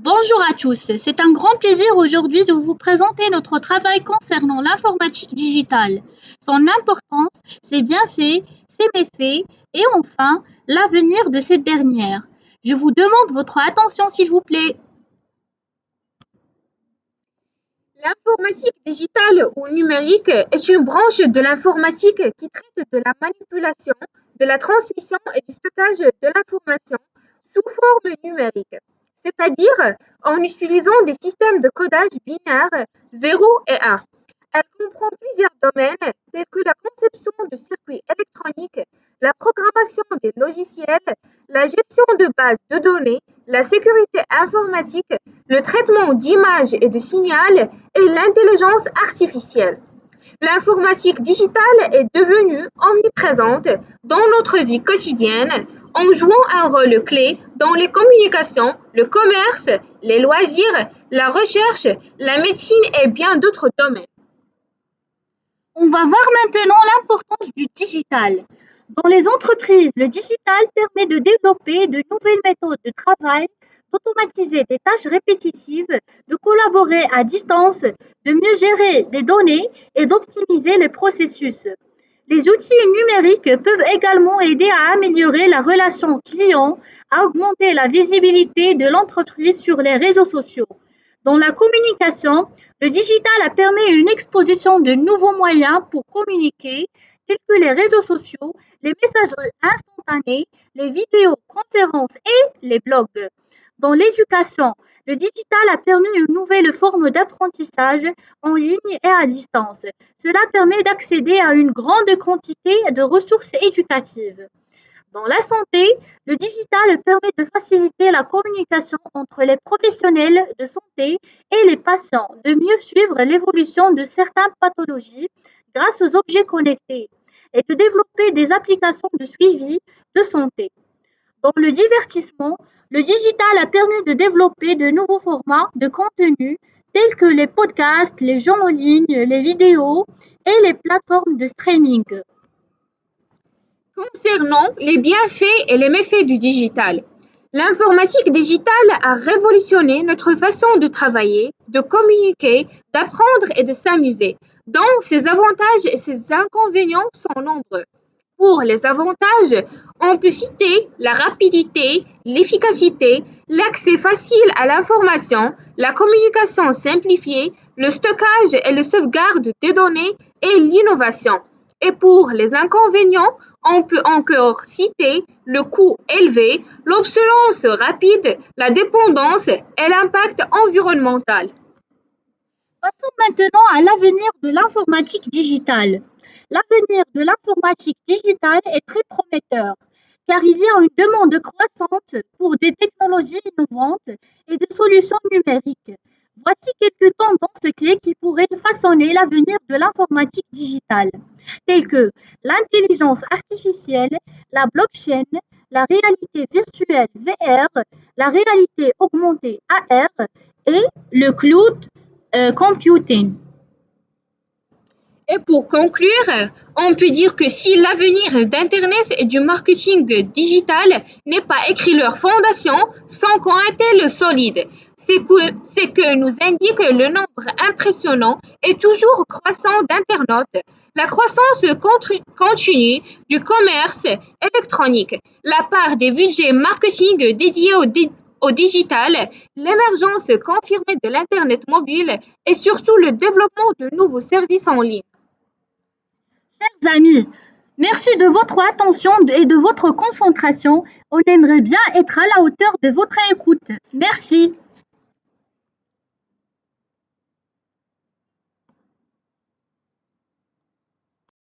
Bonjour à tous, c'est un grand plaisir aujourd'hui de vous présenter notre travail concernant l'informatique digitale, son importance, ses bienfaits, ses méfaits et enfin l'avenir de cette dernière. Je vous demande votre attention s'il vous plaît. L'informatique digitale ou numérique est une branche de l'informatique qui traite de la manipulation, de la transmission et du stockage de l'information sous forme numérique, c'est-à-dire en utilisant des systèmes de codage binaire 0 et 1. Elle comprend plusieurs domaines tels que la conception de circuits électroniques, la programmation des logiciels, la gestion de bases de données, la sécurité informatique, le traitement d'images et de signaux et l'intelligence artificielle. L'informatique digitale est devenue omniprésente dans notre vie quotidienne en jouant un rôle clé dans les communications, le commerce, les loisirs, la recherche, la médecine et bien d'autres domaines. On va voir maintenant l'importance du digital. Dans les entreprises, le digital permet de développer de nouvelles méthodes de travail, d'automatiser des tâches répétitives, de collaborer à distance, de mieux gérer des données et d'optimiser les processus. Les outils numériques peuvent également aider à améliorer la relation client, à augmenter la visibilité de l'entreprise sur les réseaux sociaux. Dans la communication, le digital a permis une exposition de nouveaux moyens pour communiquer, tels que les réseaux sociaux, les messageries instantanées, les vidéoconférences et les blogs. Dans l'éducation, le digital a permis une nouvelle forme d'apprentissage en ligne et à distance. Cela permet d'accéder à une grande quantité de ressources éducatives. Dans la santé, le digital permet de faciliter la communication entre les professionnels de santé et les patients, de mieux suivre l'évolution de certaines pathologies grâce aux objets connectés et de développer des applications de suivi de santé. Dans le divertissement, le digital a permis de développer de nouveaux formats de contenu tels que les podcasts, les jeux en ligne, les vidéos et les plateformes de streaming. Concernant les bienfaits et les méfaits du digital, l'informatique digitale a révolutionné notre façon de travailler, de communiquer, d'apprendre et de s'amuser, dont ses avantages et ses inconvénients sont nombreux. Pour les avantages, on peut citer la rapidité, l'efficacité, l'accès facile à l'information, la communication simplifiée, le stockage et le sauvegarde des données et l'innovation. Et pour les inconvénients, on peut encore citer le coût élevé, l'obsolescence rapide, la dépendance et l'impact environnemental. Passons maintenant à l'avenir de l'informatique digitale. L'avenir de l'informatique digitale est très prometteur, car il y a une demande croissante pour des technologies innovantes et des solutions numériques. Voici quelques tendances clés qui pourraient façonner l'avenir de l'informatique digitale, telles que l'intelligence artificielle, la blockchain, la réalité virtuelle VR, la réalité augmentée AR et le cloud computing. Et pour conclure, on peut dire que si l'avenir d'Internet et du marketing digital n'est pas écrit leur fondation sans qu'on attelle solide, c'est que nous indique le nombre impressionnant et toujours croissant d'internautes, la croissance continue du commerce électronique, la part des budgets marketing dédiés au digital, l'émergence confirmée de l'Internet mobile et surtout le développement de nouveaux services en ligne. Chers amis, merci de votre attention et de votre concentration. On aimerait bien être à la hauteur de votre écoute. Merci.